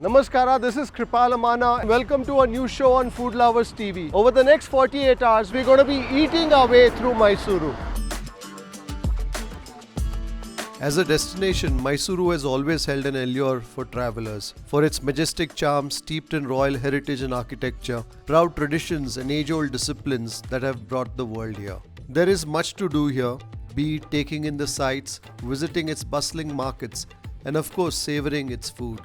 Namaskara, this is Kripal Amanna. Welcome to a new show on Food Lovers TV. Over the next 48 hours, we're going to be eating our way through Mysuru. As a destination, Mysuru has always held an allure for travelers. For its majestic charm steeped in royal heritage and architecture, proud traditions and age-old disciplines that have brought the world here. There is much to do here, be it taking in the sights, visiting its bustling markets, and of course savouring its food.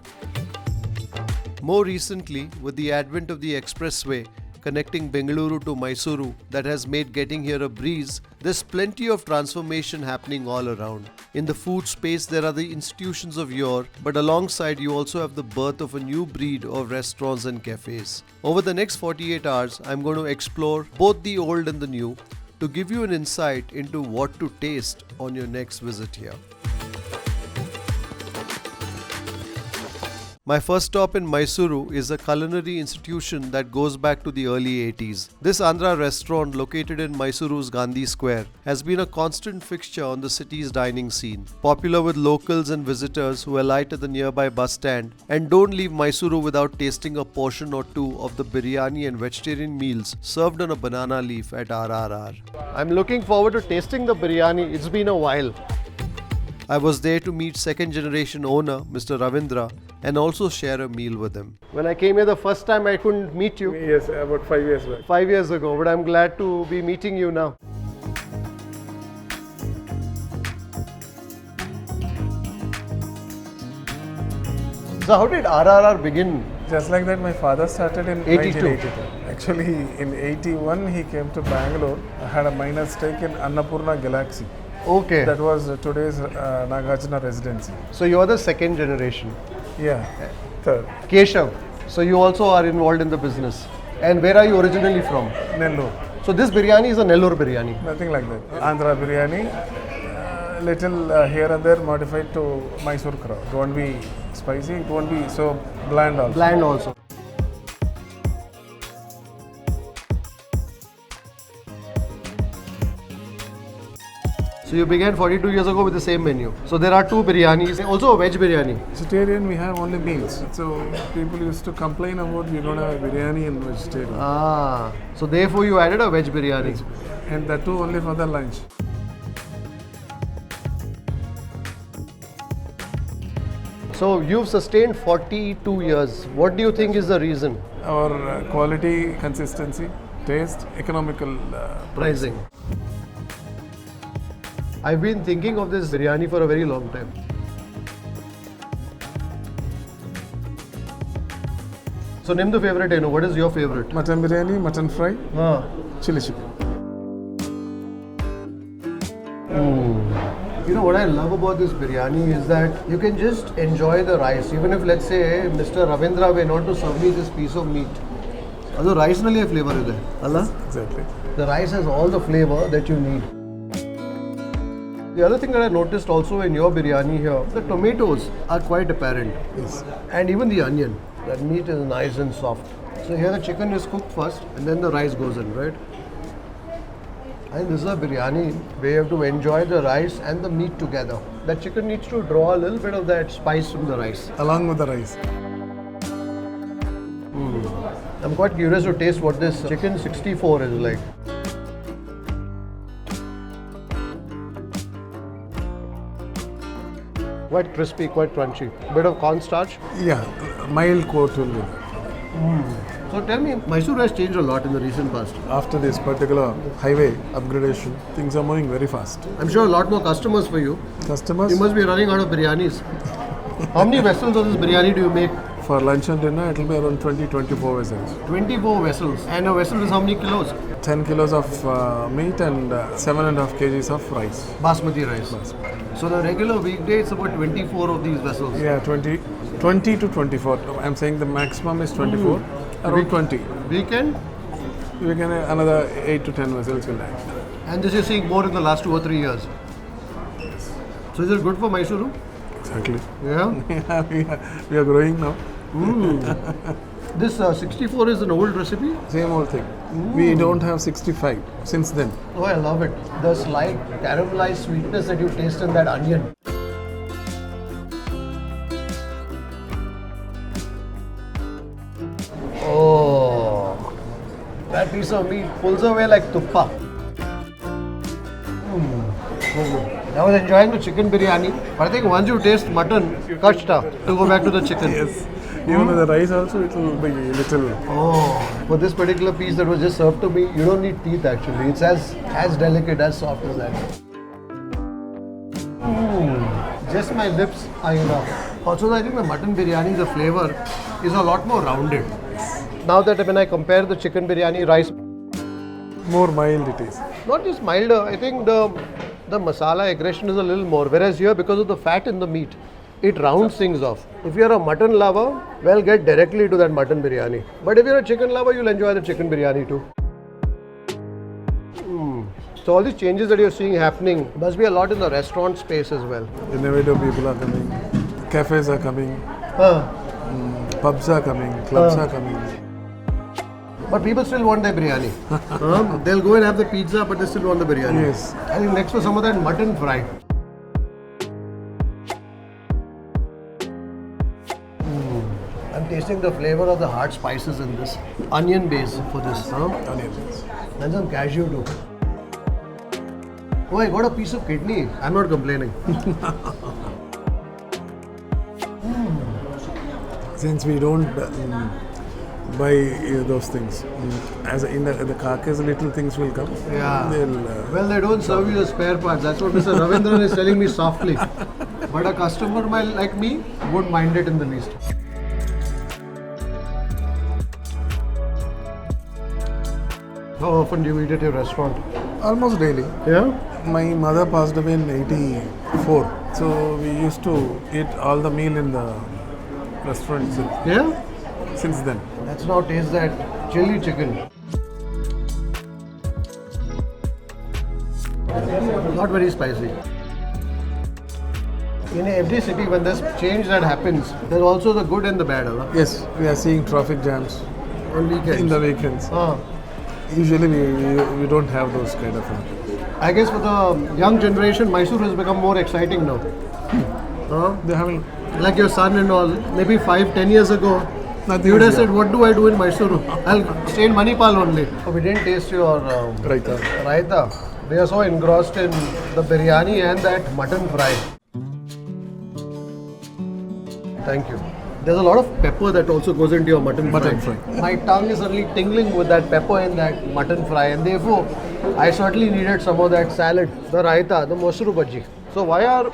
More recently, with the advent of the expressway connecting Bengaluru to Mysuru that has made getting here a breeze, there's plenty of transformation happening all around. In the food space, there are the institutions of yore, but alongside you also have the birth of a new breed of restaurants and cafes. Over the next 48 hours, I'm going to explore both the old and the new to give you an insight into what to taste on your next visit here. My first stop in Mysuru is a culinary institution that goes back to the early 80s. This Andhra restaurant, located in Mysuru's Gandhi Square, has been a constant fixture on the city's dining scene. Popular with locals and visitors who alight at the nearby bus stand and don't leave Mysuru without tasting a portion or two of the biryani and vegetarian meals served on a banana leaf at RRR. I'm looking forward to tasting the biryani. It's been a while. I was there to meet second generation owner Mr. Ravindra and also share a meal with him. When I came here the first time, I couldn't meet you. Yes, about 5 years back. 5 years ago, but I'm glad to be meeting you now. So how did RRR begin? Just like that, my father started in 82. 1982. Actually, in 81, he came to Bangalore. I had a minor stake in Annapurna Galaxy. Okay. That was today's Nagarjuna residency. So you're the second generation. Yeah, third. Keshav. So you also are involved in the business. And where are you originally from? Nellore. So this biryani is a Nellore biryani. Nothing like that. Andhra biryani, little here and there modified to Mysore crowd. It won't be spicy, it won't be so bland also. Bland also. So you began 42 years ago with the same menu. So there are two biryanis, also a veg biryani. Vegetarian, we have only meals. So people used to complain about we don't have biryani and vegetarian. So therefore you added a veg biryani. And that too only for the lunch. So you've sustained 42 years. What do you think is the reason? Our quality, consistency, taste, economical Pricing. I've been thinking of this biryani for a very long time. So name the favorite, what is your favorite? Mutton biryani, mutton fry, chili chicken. You know what I love about this biryani is that you can just enjoy the rice. Even if, let's say, Mr. Ravindra were not to serve me this piece of meat. Also, rice nali flavor is there. Allah? Exactly. The rice has all the flavor that you need. The other thing that I noticed also in your biryani here, the tomatoes are quite apparent. Yes. And even the onion. That meat is nice and soft. So here the chicken is cooked first and then the rice goes in, right? I think this is a biryani where you have to enjoy the rice and the meat together. That chicken needs to draw a little bit of that spice from the rice. Along with the rice. I'm quite curious to taste what this chicken 64 is like. Quite crispy, quite crunchy. Bit of cornstarch. Yeah, mild coat will be there. So tell me, Mysore has changed a lot in the recent past. After this particular highway upgradation, things are moving very fast. I'm sure a lot more customers for you. Customers, You must be running out of biryanis. How many vessels of this biryani do you make? for lunch and dinner, it will be around 20-24 vessels. 24 vessels. And a vessel is how many kilos? 10 kilos of meat and 7.5 kgs of rice. Basmati rice. So the regular weekday it's about 24 of these vessels. Yeah, 20 to 24. I'm saying the maximum is 24. Around 20. Weekend? We can another 8 to 10 vessels will add. And this you're seeing more in the last 2 or 3 years. So is it good for Mysuru? Exactly. Yeah. We are growing now. This 64 is an old recipe? Same old thing. We don't have 65 since then. Oh, I love it. The slight caramelized sweetness that you taste in that onion. piece of meat pulls away like tuppa. So good. I was enjoying the chicken biryani, but I think once you taste mutton, kashta to go back to the chicken. Yes. Even the rice also, it will be little. Oh, for this particular piece that was just served to me, you don't need teeth actually. It's as delicate, as soft as that. Just my lips are enough. Also, I think the mutton biryani, the flavor is a lot more rounded. Now that when I compare the chicken biryani rice, More mild it is. not just milder, I think the masala aggression is a little more. Whereas here, because of the fat in the meat, it rounds things off. If you're a mutton lover, well, get directly to that mutton biryani. But if you're a chicken lover, you'll enjoy the chicken biryani too. So all these changes that you're seeing happening must be a lot in the restaurant space as well. Innovative people are coming, cafes are coming, pubs are coming, clubs are coming. But people still want their biryani. They'll go and have the pizza, but they still want the biryani. Yes. I think next was some of that mutton fry. I'm tasting the flavor of the hard spices in this. Onion base for this. Onions. And some cashew too. Oh, I got a piece of kidney. I'm not complaining. Since we don't buy those things, as in the carcass, little things will come. Yeah. They'll, Well, they don't serve you the spare parts. That's what Mr. Ravindran is telling me softly. But a customer like me won't mind it in the least. How often do you eat at your restaurant? almost daily. Yeah? My mother passed away in '84, so we used to eat all the meal in the restaurant Yeah? since then. Let's now taste that chili chicken. Not very spicy. In every city, when there's change that happens, there's also the good and the bad. Huh? Yes, we are seeing traffic jams On weekends. in the weekends. Usually we don't have those kind of things. I guess for the young generation, Mysuru has become more exciting now. They haven't. Like your son and all, maybe 5-10 years ago, Nothing you would have is said, what do I do in Mysuru? I'll stay in Manipal only. So we didn't taste your Raita. raita. We are so engrossed in the biryani and that mutton fry. Thank you. There's a lot of pepper that also goes into your mutton fry. My tongue is suddenly tingling with that pepper in that mutton fry, and therefore I certainly needed some of that salad, the raita, the mysooru bhaji. So why are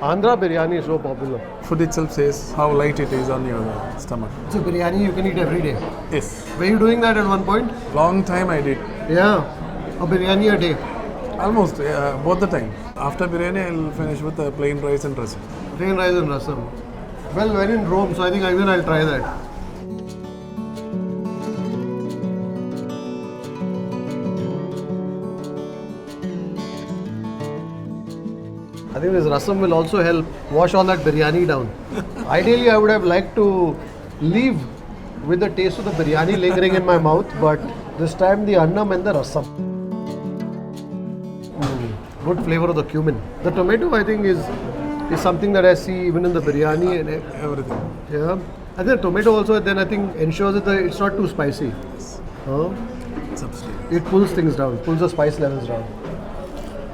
Andhra biryani so popular? Food itself says how light it is on your stomach. So biryani you can eat every day. Yes. Were you doing that at one point? Long time I did. Yeah, a biryani a day. Almost both the time. After biryani, I'll finish with the plain rice and rasam. Plain rice and rasam. Well, we're in Rome, so I think even I'll try that. I think this rasam will also help wash all that biryani down. Ideally, I would have liked to leave with the taste of the biryani lingering in my mouth, but this time the annam and the rasam. Good flavor of the cumin. The tomato, I think, is something that I see even in the biryani and Everything. yeah. I think the tomato also then I think ensures that it's not too spicy. Substitute. It pulls things down, pulls the spice levels down.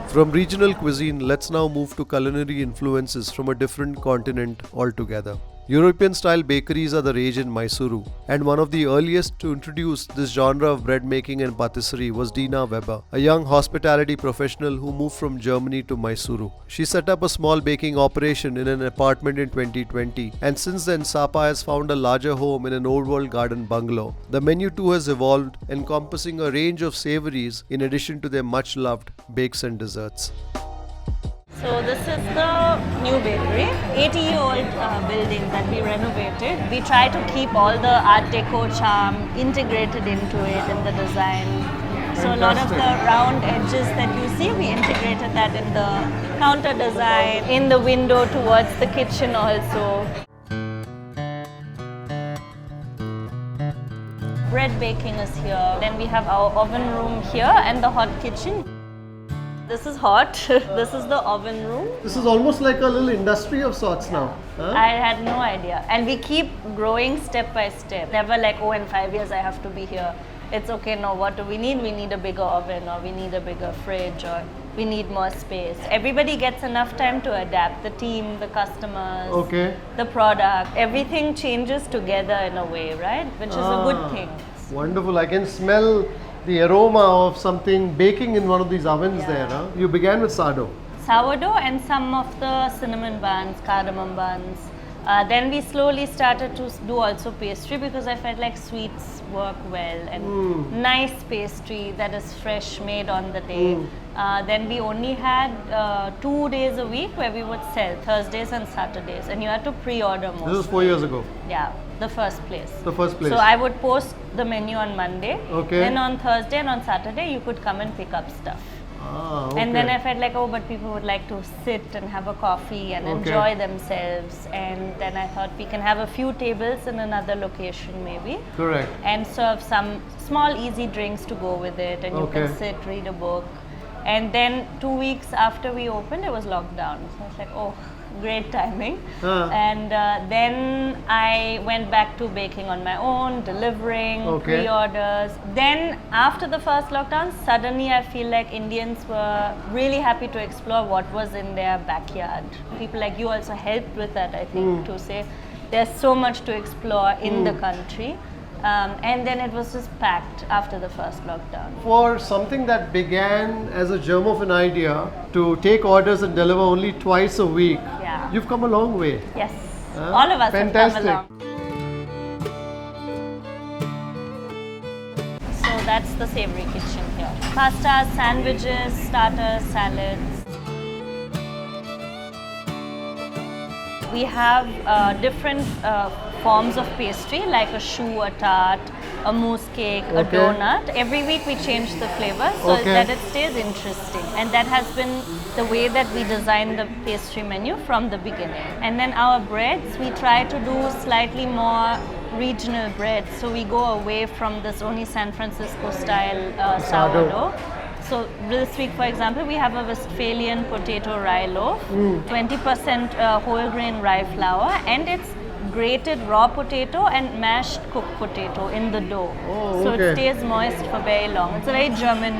From regional cuisine, let's now move to culinary influences from a different continent altogether. European-style bakeries are the rage in Mysuru, and one of the earliest to introduce this genre of bread making and patisserie was Dina Weber, a young hospitality professional who moved from Germany to Mysuru. She set up a small baking operation in an apartment in 2020, and since then SAPA has found a larger home in an old world garden bungalow. The menu too has evolved, encompassing a range of savouries in addition to their much-loved bakes and desserts. So this is the new bakery, 80-year-old building that we renovated. We try to keep all the art deco charm integrated into it in the design. So a lot of the round edges that you see, we integrated that in the counter design, in the window towards the kitchen also. Bread baking is here. Then we have our oven room here and the hot kitchen. This is hot. This is the oven room. This is almost like a little industry of sorts now. I had no idea. And we keep growing step by step. Never like, oh, in 5 years I have to be here. it's okay, no, what do we need? We need a bigger oven, or we need a bigger fridge, or we need more space. Everybody gets enough time to adapt. The team, the customers, Okay. the product, everything changes together in a way, right? Which is a good thing. Wonderful. I can smell the aroma of something baking in one of these ovens Yeah. there. Huh? You began with sourdough. Sourdough and some of the cinnamon buns, cardamom buns. Then we slowly started to do also pastry because I felt like sweets work well and nice pastry that is fresh, made on the day. Then we only had 2 days a week where we would sell, Thursdays and Saturdays, and you had to pre-order most. This was 4 years ago. Yeah, the first place. The first place. So I would post the menu on Monday. Okay. Then on Thursday and on Saturday you could come and pick up stuff. Ah, okay. And then I felt like, oh, but people would like to sit and have a coffee and enjoy themselves. And then I thought we can have a few tables in another location maybe. Correct. And serve some small easy drinks to go with it. And you Okay. can sit, read a book. And then 2 weeks after we opened, it was locked down. So I was like, oh, great timing. And then I went back to baking on my own, delivering, pre-orders. Then after the first lockdown, suddenly I feel like Indians were really happy to explore what was in their backyard. People like you also helped with that, I think, to say there's so much to explore in the country. And then it was just packed after the first lockdown. For something that began as a germ of an idea to take orders and deliver only twice a week, Yeah. you've come a long way. Yes, all of us Fantastic. have come along. So that's the savory kitchen here. Pastas, sandwiches, starters, salads. We have different forms of pastry like a choux, a tart, a mousse cake, a donut. Every week we change the flavor so that it stays interesting. And that has been the way that we design the pastry menu from the beginning. And then our breads, we try to do slightly more regional breads. So we go away from this only San Francisco style sourdough. So this week, for example, we have a Westphalian potato rye loaf, 20% whole grain rye flour, and it's grated raw potato and mashed cooked potato in the dough. So it stays moist for very long. It's a very German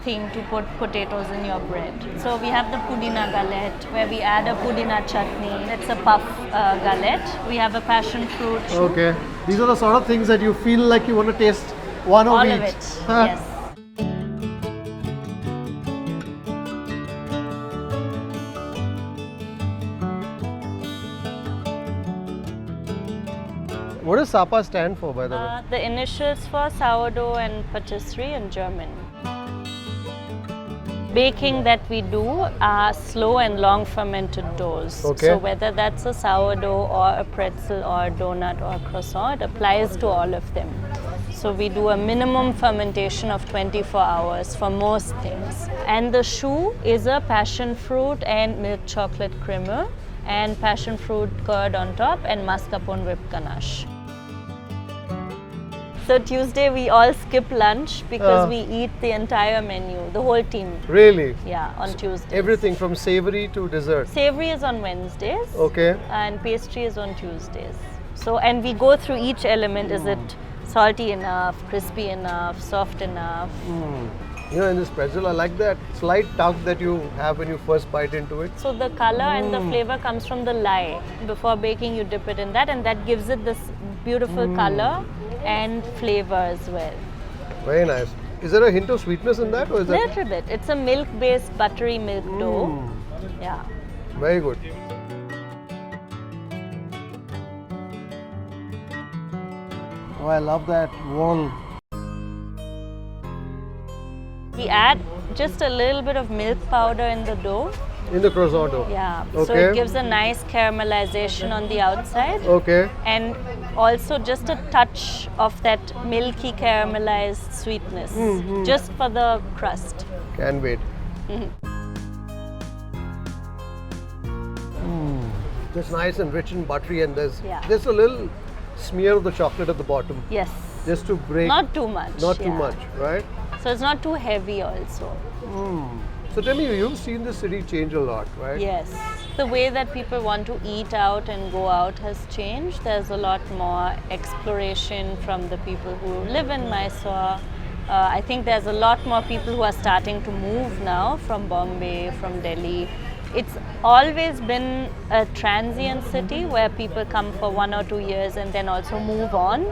thing to put potatoes in your bread. So we have the pudina galette where we add a pudina chutney. It's a puff galette. We have a passion fruit. Okay. These are the sort of things that you feel like you want to taste one of All each. of it, yes. What does SAPA stand for, by the way? The initials for sourdough and patisserie in German. Baking that we do are slow and long fermented doughs. So whether that's a sourdough or a pretzel or a donut or a croissant, it applies to all of them. So we do a minimum fermentation of 24 hours for most things. And the choux is a passion fruit and milk chocolate creamer and passion fruit curd on top and mascarpone whipped ganache. So Tuesday we all skip lunch because we eat the entire menu, the whole team. Really? Yeah, on Tuesday. Everything from savory to dessert. Savory is on Wednesdays. Okay. And pastry is on Tuesdays. So, and we go through each element. Is it salty enough, crispy enough, soft enough? You know, in this pretzel, I like that slight tug that you have when you first bite into it. So the color and the flavor comes from the lye. Before baking, you dip it in that, and that gives it this beautiful color and flavor as well. Very nice. Is there a hint of sweetness in that, or is that? Little bit. It's a milk-based buttery milk dough. Yeah. Very good. Oh, I love that wall. We add just a little bit of milk powder in the dough. In the croissant dough. Yeah. So it gives a nice caramelization on the outside. Okay. And also just a touch of that milky caramelized sweetness, just for the crust. Can't wait. Just nice and rich and buttery, and there's just a little smear of the chocolate at the bottom. Yes. Just to break. Not too much. Not too much, right? So it's not too heavy also. So tell me, you've seen the city change a lot, right? Yes. The way that people want to eat out and go out has changed. There's a lot more exploration from the people who live in Mysore. I think there's a lot more people who are starting to move now from Bombay, from Delhi. It's always been a transient city where people come for 1 or 2 years and then also move on,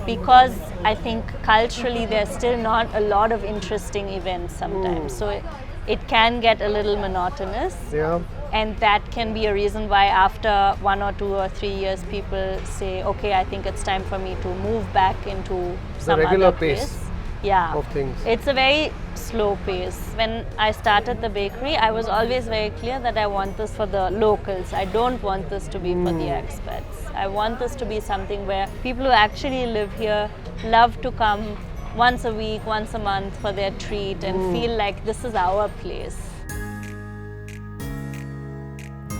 because I think culturally there's still not a lot of interesting events sometimes. So it can get a little monotonous. Yeah. And that can be a reason why after 1 or 2 or 3 years people say, okay, I think it's time for me to move back into some regular other pace place. Yeah. of things. It's a very slow pace. When I started the bakery, I was always very clear that I want this for the locals. I don't want this to be for the expats. I want this to be something where people who actually live here love to come once a week, once a month for their treat and feel like this is our place.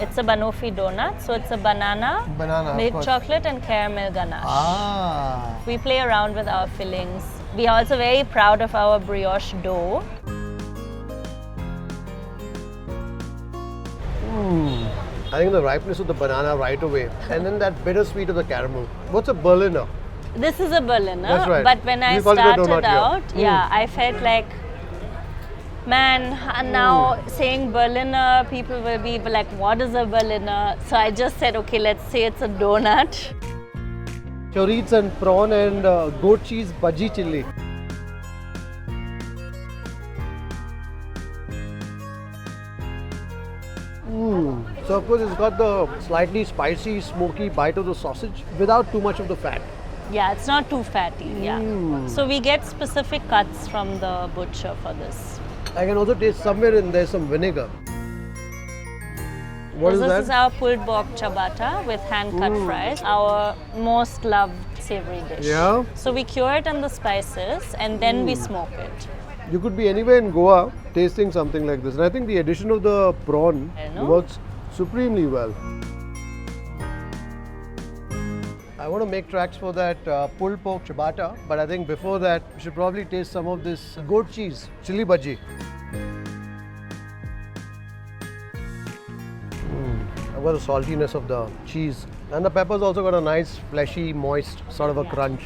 It's a banoffee donut, so it's a banana, milk chocolate and caramel ganache. Ah. We play around with our fillings. We are also very proud of our brioche dough. I think the ripeness of the banana right away, and then that bittersweet of the caramel. What's a Berliner? This is a Berliner, That's right. but when I We call it a donut started here. out, yeah, I felt like, man, now saying Berliner, people will be like, what is a Berliner? So I just said, okay, let's say it's a donut. Chorizo and prawn and goat cheese bhaji chili. So of course it's got the slightly spicy, smoky bite of the sausage without too much of the fat. Yeah, it's not too fatty, yeah. So we get specific cuts from the butcher for this. I can also taste somewhere in there some vinegar. What is This that? is our pulled pork ciabatta with hand-cut fries, our most loved savory dish. Yeah? So we cure it in the spices and then we smoke it. You could be anywhere in Goa tasting something like this. And I think the addition of the prawn I know. works supremely well. I want to make tracks for that pulled pork ciabatta, but I think before that, we should probably taste some of this goat cheese chili bhaji. I've got the saltiness of the cheese, and the pepper's also got a nice fleshy, moist sort of a crunch.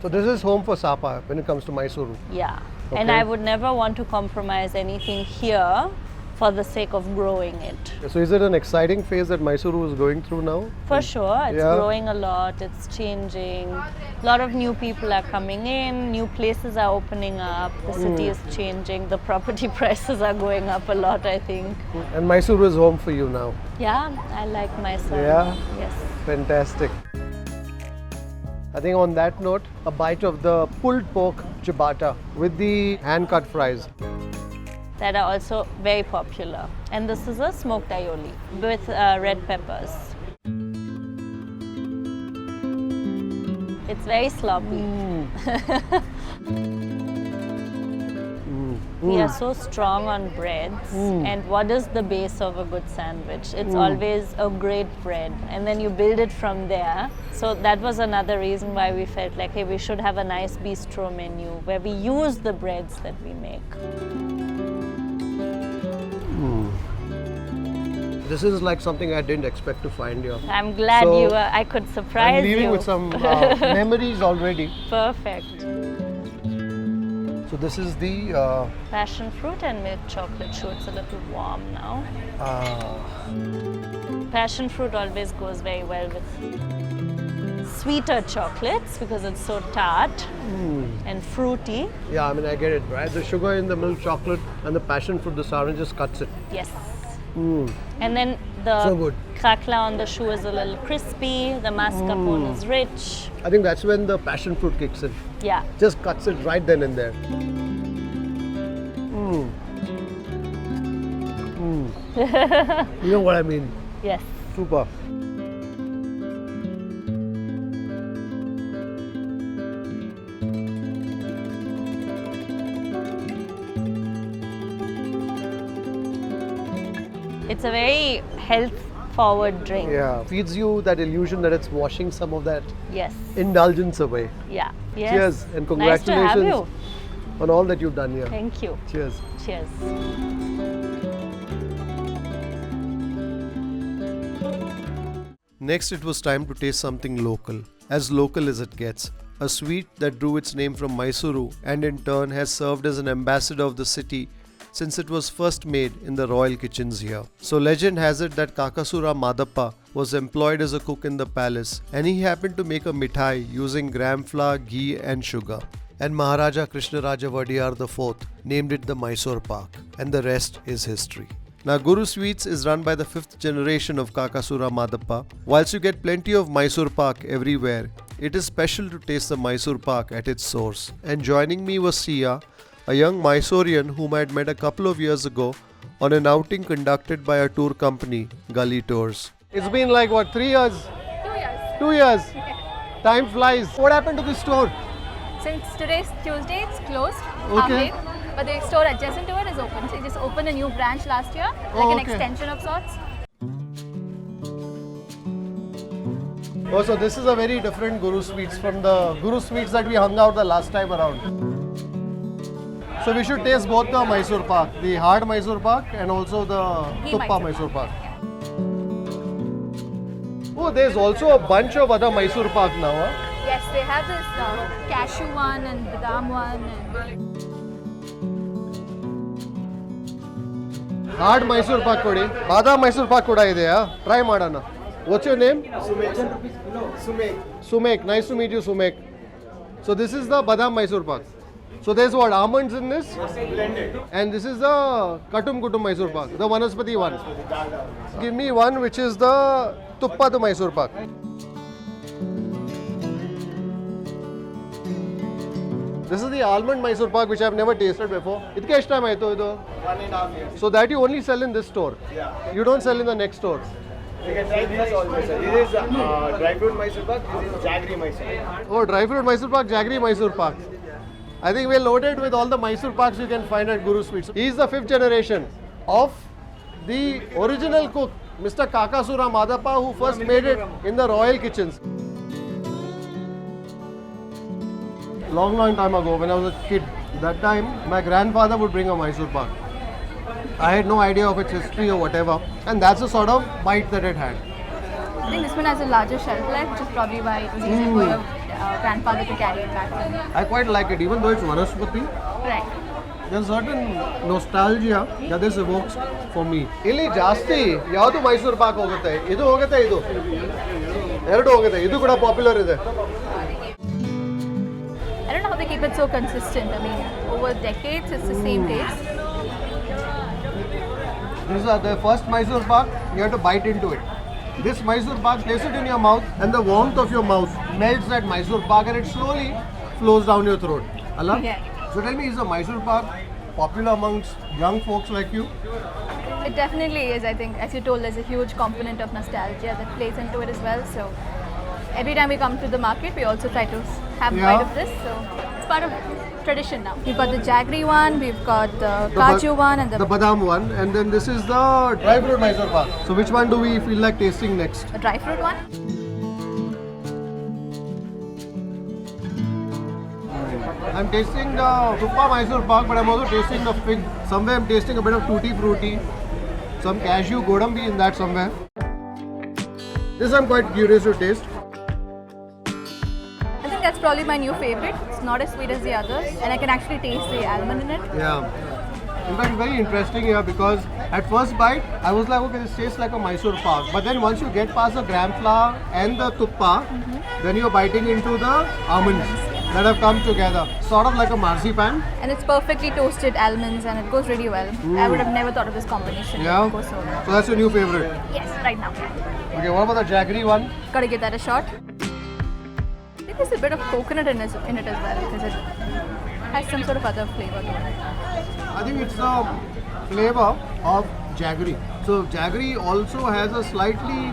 So this is home for SAPA when it comes to Mysuru. Yeah, and Okay. I would never want to compromise anything here for the sake of growing it. So is it an exciting phase that Mysuru is going through now? For sure, it's Yeah. growing a lot, it's changing. A lot of new people are coming in, new places are opening up, the city is changing, the property prices are going up a lot, I think. And Mysuru is home for you now. Yeah, I like myself. Yeah? Yes. Fantastic. I think on that note, a bite of the pulled pork ciabatta with the hand-cut fries. That are also very popular. And this is a smoked aioli with red peppers. It's very sloppy. We are so strong on breads, and what is the base of a good sandwich? It's always a great bread, and then you build it from there. So that was another reason why we felt like, hey, we should have a nice bistro menu where we use the breads that we make. This is like something I didn't expect to find here. I'm glad So, I could surprise I'm leaving you. with some memories already. Perfect. So this is the Passion fruit and milk chocolate. Sure, it's a little warm now. Passion fruit always goes very well with sweeter chocolates because it's so tart and fruity. yeah, I mean I get it, right? The sugar in the milk chocolate and the passion fruit, the sour just cuts it. Yes. And then So the good. krakla on the shoe is a little crispy. The mascarpone is rich. I think that's when the passion fruit kicks in. Yeah. Just cuts it right then and there. You know what I mean? Yes. Super. It's a very health-forward drink. Yeah. Feeds you that illusion that it's washing some of that Yes. indulgence away. Yeah. Yes. Cheers and Nice to have congratulations. you. on all that you've done here. Thank you. Cheers. Cheers. Next, it was time to taste something as local as it gets. A sweet that drew its name from Mysuru and in turn has served as an ambassador of the city since it was first made in the royal kitchens here. So legend has it that Kakasura Madappa was employed as a cook in the palace and he happened to make a mithai using gram flour, ghee and sugar. And Maharaja Krishnaraja Vadiyar IV named it the Mysore Pak, and the rest is history. Now Guru Sweets is run by the 5th generation of Kakasura Madappa. Whilst you get plenty of Mysore Pak everywhere, it is special to taste the Mysore Pak at its source. And joining me was Sia, a young Mysorean whom I had met a couple of years ago on an outing conducted by a tour company, Gully Tours. It's been like what, 3 years? 2 years. Time flies. What happened to this store? Since today's Tuesday, it's closed. Okay. Half day, but the store adjacent to it is open. So we just opened a new branch last year, like an extension of sorts. Oh, so this is a very different Guru Sweets from the Guru Sweets that we hung out the last time around. So we should taste both the Mysore Pak, the hard Mysore Pak and also the Tuppa Mysore Pak. Oh, there's also a bunch of other Mysore Pak now, huh? Yes, they have this cashew one and badam one. Hard Mysore Pak kodi, badam Mysore Pak kuda ide, try madana. What's your name? Sumek. Nice to meet you, Sumek. So this is the badam Mysore Pak. So there's what, almonds in this? Yes, blended. And this is the Katum Kutum Mysore Pak, the Vanaspati one. Give me one which is the Tuppa the Mysore Pak. This is the almond Mysore Pak which I have never tasted before. Itke how time hai to ido? 1.5 years. So that you only sell in this store? Yeah. You don't sell in the next store? You can try this also, sir. This is dry fruit Mysore Pak, this is jaggery Mysore Pak. Oh, dry fruit Mysore Pak, jaggery Mysore Pak. I think we're loaded with all the Mysore Paks you can find at Guru Sweets. He is the 5th generation of the original cook, Mr. Kakasura Madappa, who first made it in the royal kitchens. Long time ago, when I was a kid, that time my grandfather would bring a Mysore Pak. I had no idea of its history or whatever, and that's the sort of bite that it had. I think this one has a larger shelf life, which is probably why it was easy for your grandfather to carry it back then. I quite like it, even though it's Vanaspati. Right. There's certain nostalgia that this evokes for me. Ili jasti yadu Mysore Pak hogate. Idu hogate idu. Eradu hogate. Idu kuda popular ide. I don't know how they keep it so consistent. I mean, over decades, it's the same taste. This is the first Mysore Pak. You have to bite into it. This Mysore Pak, place it in your mouth, and the warmth of your mouth melts that Mysore Pak, and it slowly flows down your throat. Allah? Yeah. So tell me, is the Mysore Pak popular amongst young folks like you? It definitely is. I think, as you told, there's a huge component of nostalgia that plays into it as well. So every time we come to the market, we also try to have a bite of this. So it's part of tradition now. We've got the jaggery one, we've got the kaju one, and the badam one, and then this is the dry fruit Mysore Pak. So which one do we feel like tasting next? dry fruit one. I'm tasting the Tuppa Mysore Pak, but I'm also tasting the fig. Somewhere I'm tasting a bit of tutti frutti, some cashew, godambi in that somewhere. This I'm quite curious to taste. I think that's probably my new favorite. It's not as sweet as the others, and I can actually taste the almond in it. Yeah. In fact, very interesting here because at first bite, I was like, okay, this tastes like a Mysore Pak. But then once you get past the gram flour and the Tuppa, then you're biting into the almonds that have come together. Sort of like a marzipan. And it's perfectly toasted almonds, and it goes really well. I would have never thought of this combination. Yeah. It goes so well. So that's your new favorite. Yes, right now. Okay, what about the jaggery one? Gotta give that a shot. I think there's a bit of coconut in it as well, because it has some sort of other flavor to it. I think it's the flavor of jaggery. So jaggery also has a slightly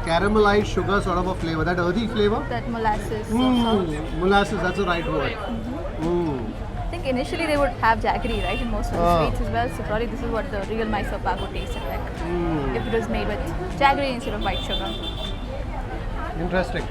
caramelized sugar sort of a flavor, that earthy flavor. That molasses. Salt. Molasses, that's the right word. I think initially they would have jaggery, right, in most of the sweets as well. So probably this is what the real Mysore Pak would taste like. If it was made with jaggery instead of white sugar. Interesting.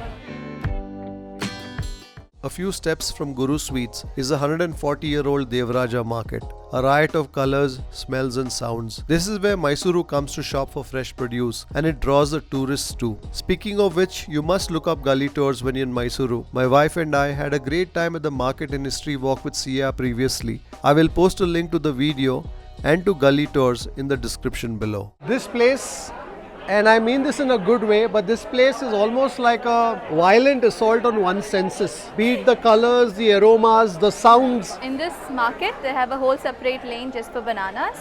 A few steps from Guru Sweets is a 140-year-old Devaraja market, a riot of colors, smells and sounds. This is where Mysuru comes to shop for fresh produce, and it draws the tourists too. Speaking of which, you must look up gully tours when you're in Mysuru. My wife and I had a great time at the market and history walk with Sia previously. I will post a link to the video and to gully tours in the description below. This place, and I mean this in a good way, but this place is almost like a violent assault on one's senses. Be it the colors, the aromas, the sounds. In this market, they have a whole separate lane just for bananas.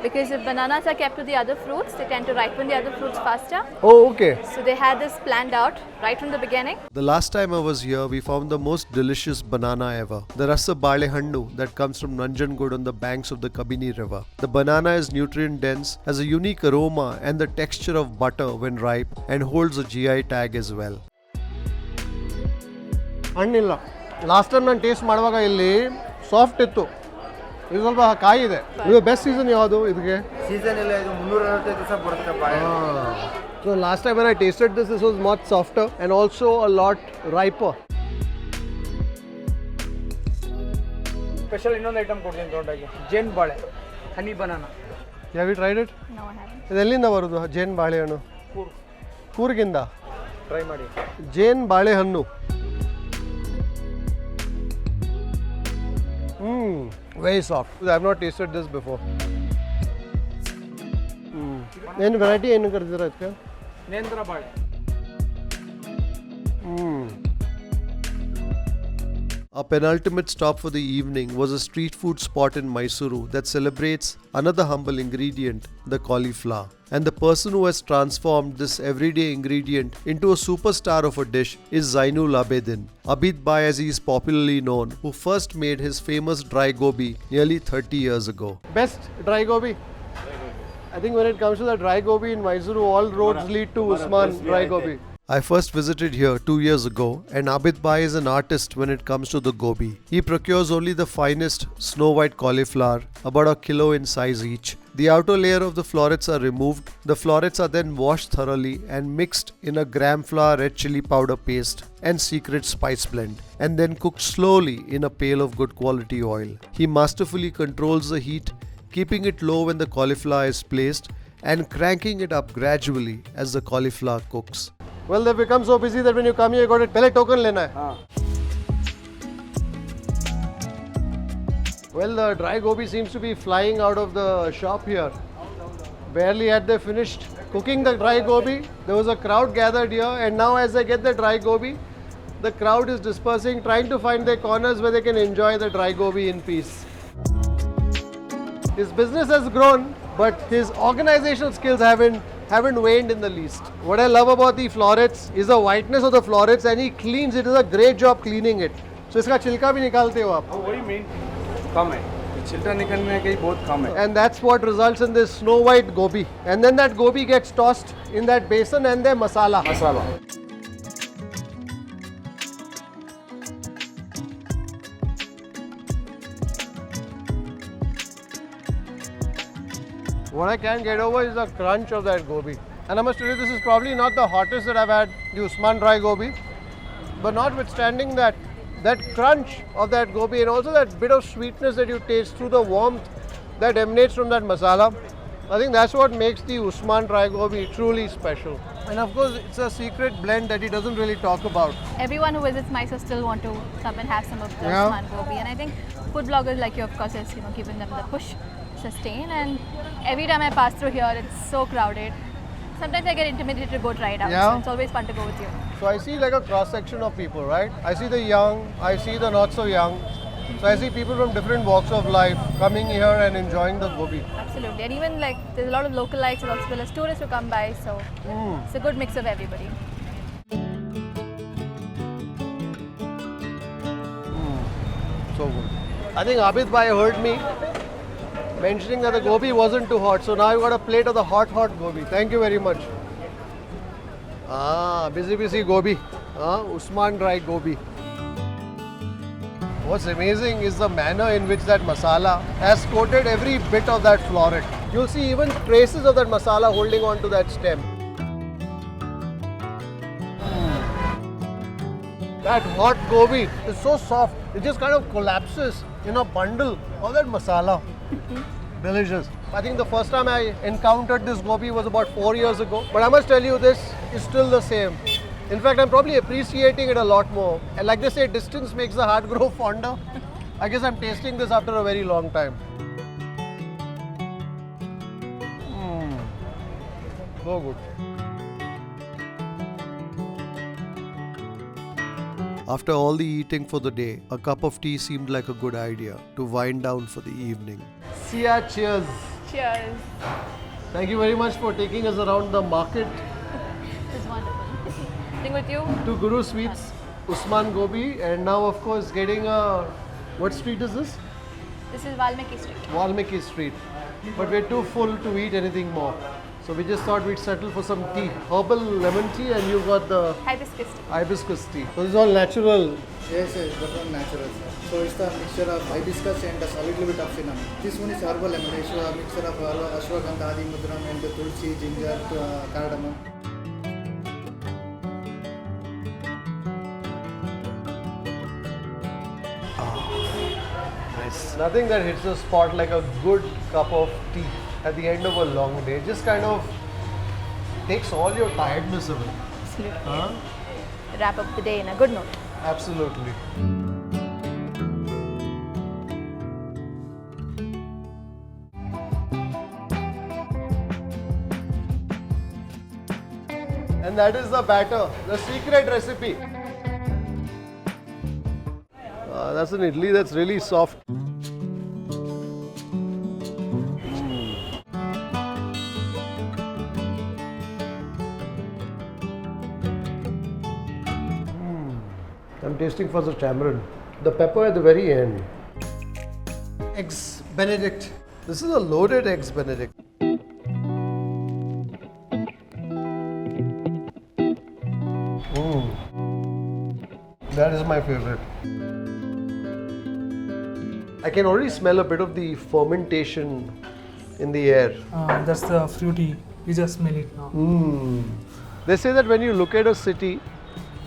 Because if bananas are kept to the other fruits, they tend to ripen the other fruits faster. Oh, okay. So they had this planned out right from the beginning. The last time I was here, we found the most delicious banana ever. The rasabale hannu that comes from nanjangud on the banks of the Kabini river. The banana is nutrient dense, has a unique aroma and the texture of butter when ripe, and holds a GI tag as well. ಹಣ್ಣಿಲ್ಲ. Last time ನಾನು taste ಮಾಡುವಾಗ ಇಲ್ಲಿ soft ಇತ್ತು, ಇದು ಸ್ವಲ್ಪ ಕಾಯಿ ಇದೆ. ಇದು ಬೆಸ್ಟ್ ಸೀಸನ್ ಯಾವುದು ಇದಕ್ಕೆ? ಸೀಸನ್ ಇಲ್ಲ, ಇದು 365 ದಿವಸ ಬರುತ್ತೆ. So last time when I tasted this was much softer and also a lot riper. Special ಇನ್ನೊಂದು ಐಟಮ್ ಕೊಡ್ತೀನಿ ದೊಡ್ಡಾಗಿ, ಜೇನ್ ಬಾಳೆ ಹನಿ banana. Have you tried it? No, I haven't. ಇದು ಎಲ್ಲಿಂದ ಬರೋದು ಜೇನ್ ಬಾಳೆಹಣ್ಣು? ಕೂರ್ಗಿಂದ. ಟ್ರೈ ಮಾಡಿ. ಜೇನ್ ಬಾಳೆಹಣ್ಣು. Very soft. I have not tasted this before. ಏನು ವೆರೈಟಿ ಏನು ಕರೆದಿರ ಇದಕ್ಕೆ? ನೇಂದ್ರ ಬಾಳೆ. Our penultimate stop for the evening was a street food spot in Mysuru that celebrates another humble ingredient, the cauliflower. And the person who has transformed this everyday ingredient into a superstar of a dish is Zainul Abedin, Abid Bhai as he is popularly known, who first made his famous dry gobi nearly 30 years ago. Best dry gobi? I think when it comes to the dry gobi in Mysuru, all roads lead to Usman dry gobi. I first visited here 2 years ago, and Abid Bhai is an artist when it comes to the gobi. He procures only the finest snow white cauliflower, about a kilo in size each. The outer layer of the florets are removed. The florets are then washed thoroughly and mixed in a gram flour red chili powder paste and secret spice blend, and then cooked slowly in a pail of good quality oil. He masterfully controls the heat, keeping it low when the cauliflower is placed and cranking it up gradually as the cauliflower cooks. Well, they've become so busy that when you come here, you got it. Pehle token lena hai. Well, the dry gobi seems to be flying out of the shop here. Barely had they finished cooking the dry gobi, there was a crowd gathered here, and now as they get the dry gobi, the crowd is dispersing, trying to find their corners where they can enjoy the dry gobi in peace. His business has grown, but his organizational skills haven't waned in the least. What I love about the florets is the whiteness of the florets, and he cleans it. He does a great job cleaning it. So इसका छिलका भी निकालते हो आप? वही main कम है, छिलका निकलने के बहुत कम है. And that's what results in this snow white gobi. And then that gobi gets tossed in that basin and then masala. What I can't get over is the crunch of that gobi. And I must tell you, this is probably not the hottest that I've had, the Usman dry gobi. But notwithstanding that crunch of that gobi and also that bit of sweetness that you taste through the warmth that emanates from that masala, I think that's what makes the Usman dry gobi truly special. And of course, it's a secret blend that he doesn't really talk about. Everyone who visits Mysore still want to come and have some of the Usman gobi. And I think food bloggers like you, of course, has given them the push. Sustain, and every time I pass through here, it's so crowded. Sometimes I get intimidated to go try it out. So it's always fun to go with you. So I see like a cross section of people, right? I see the young, I see the not so young. So I see people from different walks of life coming here and enjoying the gobi. Absolutely, and even like there's a lot of localites as well as tourists who come by. So it's a good mix of everybody. So good. I think Abid Bhai heard me mentioning that the gobi wasn't too hot, so now you got a plate of the hot gobi. Thank you very much. Busy gobi. Usman dry gobi. What's amazing is the manner in which that masala has coated every bit of that floret. You'll see even traces of that masala holding on to that stem. That hot gobi is so soft. It just kind of collapses in a bundle. All that masala. Delicious. I think the first time I encountered this gobi was about 4 years ago. But I must tell you, this is still the same. In fact, I'm probably appreciating it a lot more. And like they say, distance makes the heart grow fonder. I guess I'm tasting this after a very long time. So good. After all the eating for the day, a cup of tea seemed like a good idea to wind down for the evening. Sia, cheers. Cheers. Thank you very much for taking us around the market. It's wonderful. Sitting with you. To Guru Sweets, Usman Gobi, and now of course getting a, what street is this? This is Valmiki Street. Valmiki Street. But we're too full to eat anything more. So we just thought we'd settle for some tea. Herbal lemon tea, and you got the Hibiscus tea. hibiscus tea. So this is all natural. Yes, that one natural, sir. So it's the mixture of hibiscus and a little bit of cinnamon. This one is herbal lemon. It's a mixture of ashwagandha, adimudram, and the tulsi, ginger, cardamom. Nice. Nothing that hits the spot like a good cup of tea at the end of a long day. It just kind of takes all your tiredness away. Absolutely. Huh? Wrap up the day in a good note. Absolutely. And that is the batter, the secret recipe. That's an idli that's really soft. I'm tasting for the tamarind. The pepper at the very end. Eggs Benedict. This is a loaded eggs Benedict. That is my favorite. I can already smell a bit of the fermentation in the air. That's the fruity. You just smell it now. They say that when you look at a city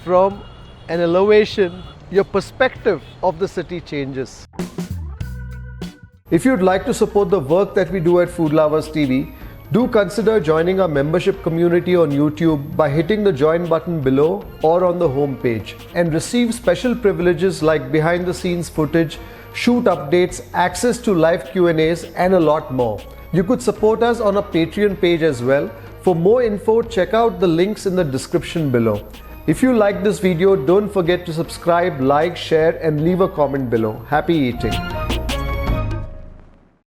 from an elevation, your perspective of the city changes. If you'd like to support the work that we do at Food Lovers TV, do consider joining our membership community on YouTube by hitting the join button below or on the home page, and receive special privileges like behind the scenes footage, shoot updates, access to live Q&As, and a lot more. You could support us on our Patreon page as well. For more info, check out the links in the description below. If you like this video, don't forget to subscribe, like, share, and leave a comment below. Happy eating.